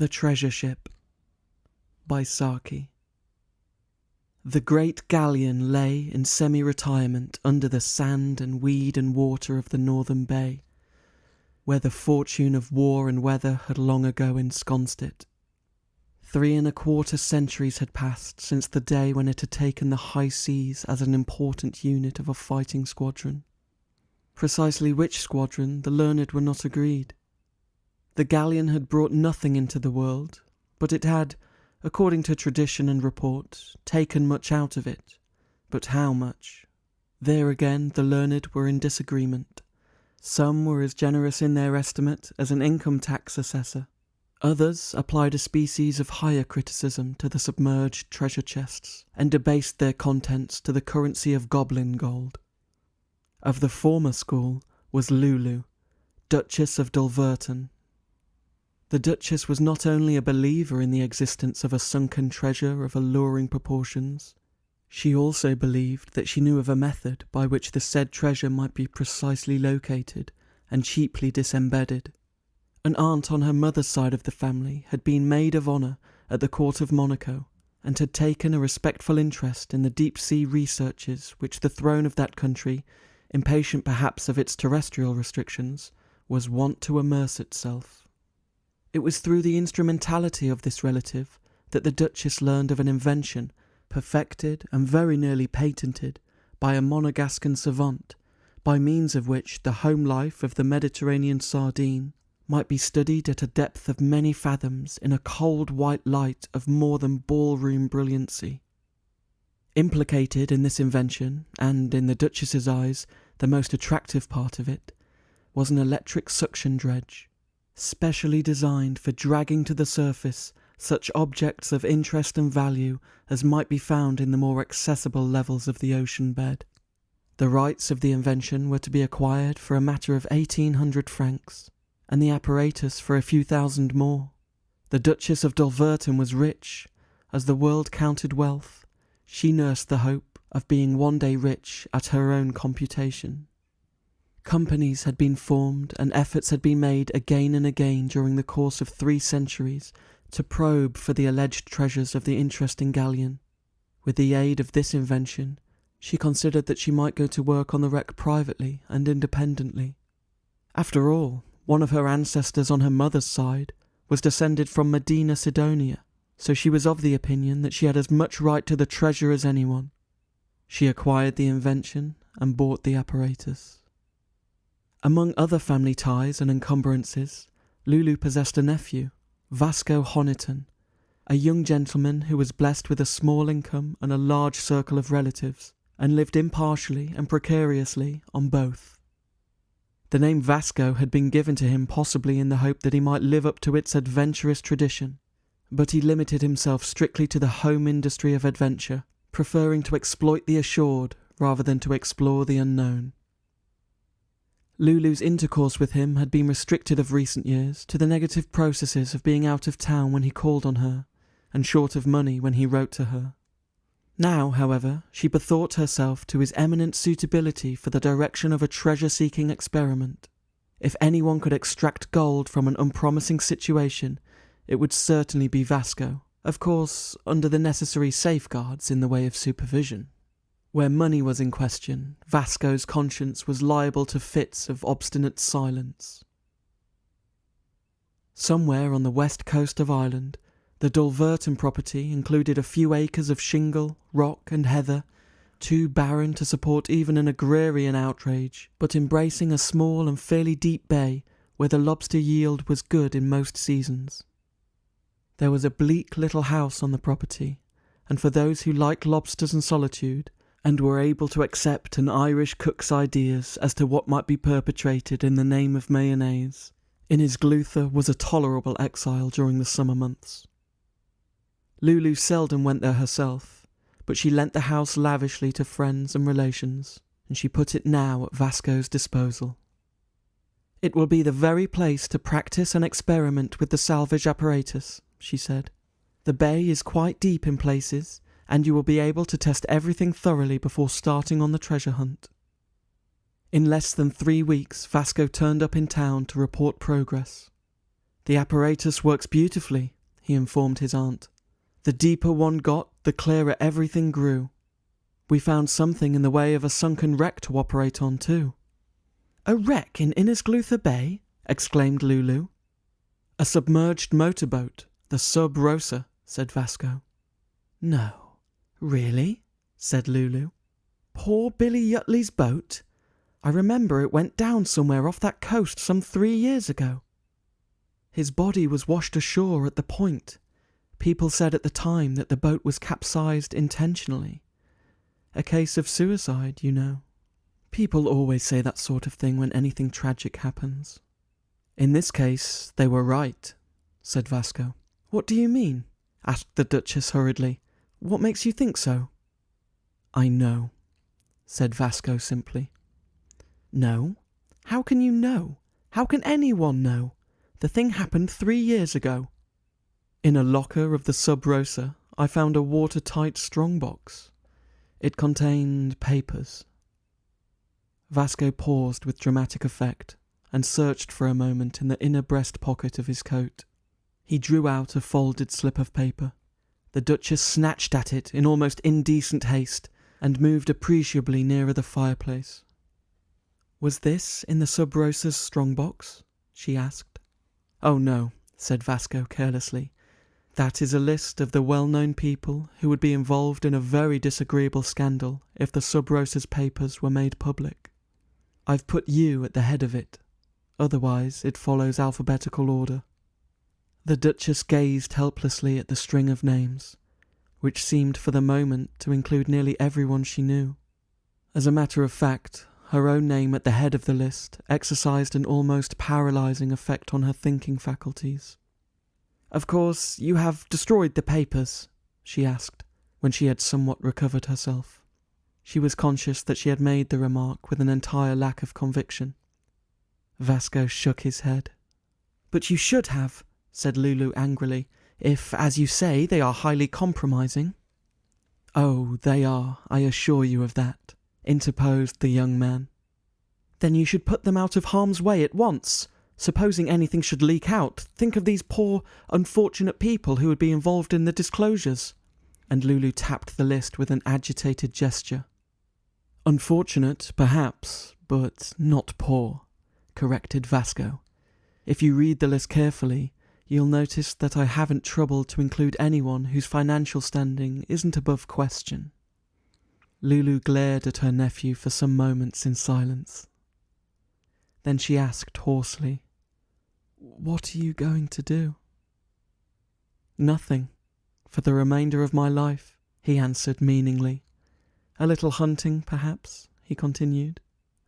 The Treasure Ship by Saki. The great galleon lay in semi-retirement under the sand and weed and water of the northern bay, where the fortune of war and weather had long ago ensconced it. 3¼ centuries had passed since the day when it had taken the high seas as an important unit of a fighting squadron. Precisely which squadron the learned were not agreed. The galleon had brought nothing into the world, but it had, according to tradition and report, taken much out of it. But how much? There again the learned were in disagreement. Some were as generous in their estimate as an income tax assessor. Others applied a species of higher criticism to the submerged treasure chests, and debased their contents to the currency of goblin gold. Of the former school was Lulu, Duchess of Dulverton. The Duchess was not only a believer in the existence of a sunken treasure of alluring proportions, she also believed that she knew of a method by which the said treasure might be precisely located and cheaply disembedded. An aunt on her mother's side of the family had been maid of honour at the court of Monaco, and had taken a respectful interest in the deep-sea researches which the throne of that country, impatient perhaps of its terrestrial restrictions, was wont to immerse itself. It was through the instrumentality of this relative that the Duchess learned of an invention, perfected and very nearly patented, by a Monegascan savant, by means of which the home life of the Mediterranean sardine might be studied at a depth of many fathoms in a cold white light of more than ballroom brilliancy. Implicated in this invention, and in the Duchess's eyes the most attractive part of it, was an electric suction dredge, specially designed for dragging to the surface such objects of interest and value as might be found in the more accessible levels of the ocean bed. The rights of the invention were to be acquired for a matter of 1,800 francs, and the apparatus for a few thousand more. The Duchess of Dulverton was rich. As the world counted wealth, she nursed the hope of being one day rich at her own computation. Companies had been formed and efforts had been made again and again during the course of 3 centuries to probe for the alleged treasures of the interesting galleon. With the aid of this invention, she considered that she might go to work on the wreck privately and independently. After all, one of her ancestors on her mother's side was descended from Medina Sidonia, so she was of the opinion that she had as much right to the treasure as anyone. She acquired the invention and bought the apparatus. Among other family ties and encumbrances, Lulu possessed a nephew, Vasco Honiton, a young gentleman who was blessed with a small income and a large circle of relatives, and lived impartially and precariously on both. The name Vasco had been given to him possibly in the hope that he might live up to its adventurous tradition, but he limited himself strictly to the home industry of adventure, preferring to exploit the assured rather than to explore the unknown. Lulu's intercourse with him had been restricted of recent years to the negative processes of being out of town when he called on her, and short of money when he wrote to her. Now, however, she bethought herself to his eminent suitability for the direction of a treasure-seeking experiment. If anyone could extract gold from an unpromising situation, it would certainly be Vasco, of course under the necessary safeguards in the way of supervision. Where money was in question, Vasco's conscience was liable to fits of obstinate silence. Somewhere on the west coast of Ireland, the Dulverton property included a few acres of shingle, rock and heather, too barren to support even an agrarian outrage, but embracing a small and fairly deep bay where the lobster yield was good in most seasons. There was a bleak little house on the property, and for those who liked lobsters and solitude, and were able to accept an Irish cook's ideas as to what might be perpetrated in the name of mayonnaise, Innisgluther was a tolerable exile during the summer months. Lulu seldom went there herself, but she lent the house lavishly to friends and relations, and she put it now at Vasco's disposal. "It will be the very place to practice and experiment with the salvage apparatus," she said. "The bay is quite deep in places, and you will be able to test everything thoroughly before starting on the treasure hunt." In less than 3 weeks, Vasco turned up in town to report progress. The apparatus works beautifully, he informed his aunt. The deeper one got, the clearer everything grew. We found something in the way of a sunken wreck to operate on too. A wreck in Innisgluther Bay? Exclaimed Lulu. A submerged motorboat, the Sub Rosa, said Vasco. No. Really? Said Lulu. Poor Billy Yutley's boat? I remember it went down somewhere off that coast some 3 years ago. His body was washed ashore at the point. People said at the time that the boat was capsized intentionally. A case of suicide, you know. People always say that sort of thing when anything tragic happens. In this case, they were right, said Vasco. What do you mean? Asked the Duchess hurriedly. What makes you think so? I know, said Vasco simply. No? How can you know? How can anyone know? The thing happened 3 years ago. In a locker of the Sub Rosa, I found a watertight strongbox. It contained papers. Vasco paused with dramatic effect and searched for a moment in the inner breast pocket of his coat. He drew out a folded slip of paper. The Duchess snatched at it in almost indecent haste and moved appreciably nearer the fireplace. Was this in the Sub Rosa's strongbox? She asked. Oh no, said Vasco carelessly. That is a list of the well-known people who would be involved in a very disagreeable scandal if the Sub Rosa's papers were made public. I've put you at the head of it. Otherwise, it follows alphabetical order. The Duchess gazed helplessly at the string of names, which seemed for the moment to include nearly everyone she knew. As a matter of fact, her own name at the head of the list exercised an almost paralysing effect on her thinking faculties. Of course, you have destroyed the papers, she asked, when she had somewhat recovered herself. She was conscious that she had made the remark with an entire lack of conviction. Vasco shook his head. But you should have, said Lulu angrily, if, as you say, they are highly compromising. Oh, they are, I assure you of that, interposed the young man. Then you should put them out of harm's way at once. Supposing anything should leak out, think of these poor, unfortunate people who would be involved in the disclosures. And Lulu tapped the list with an agitated gesture. Unfortunate, perhaps, but not poor, corrected Vasco. If you read the list carefully, you'll notice that I haven't troubled to include anyone whose financial standing isn't above question. Lulu glared at her nephew for some moments in silence. Then she asked hoarsely, What are you going to do? Nothing, for the remainder of my life, he answered meaningly. A little hunting, perhaps, he continued,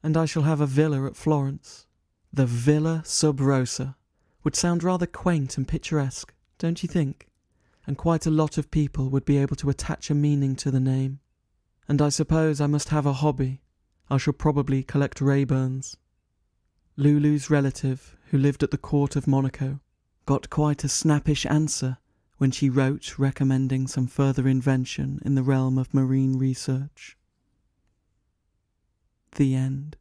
and I shall have a villa at Florence. The Villa Sub Rosa would sound rather quaint and picturesque, don't you think? And quite a lot of people would be able to attach a meaning to the name. And I suppose I must have a hobby. I shall probably collect Rayburns. Lulu's relative, who lived at the court of Monaco, got quite a snappish answer when she wrote recommending some further invention in the realm of marine research. The end.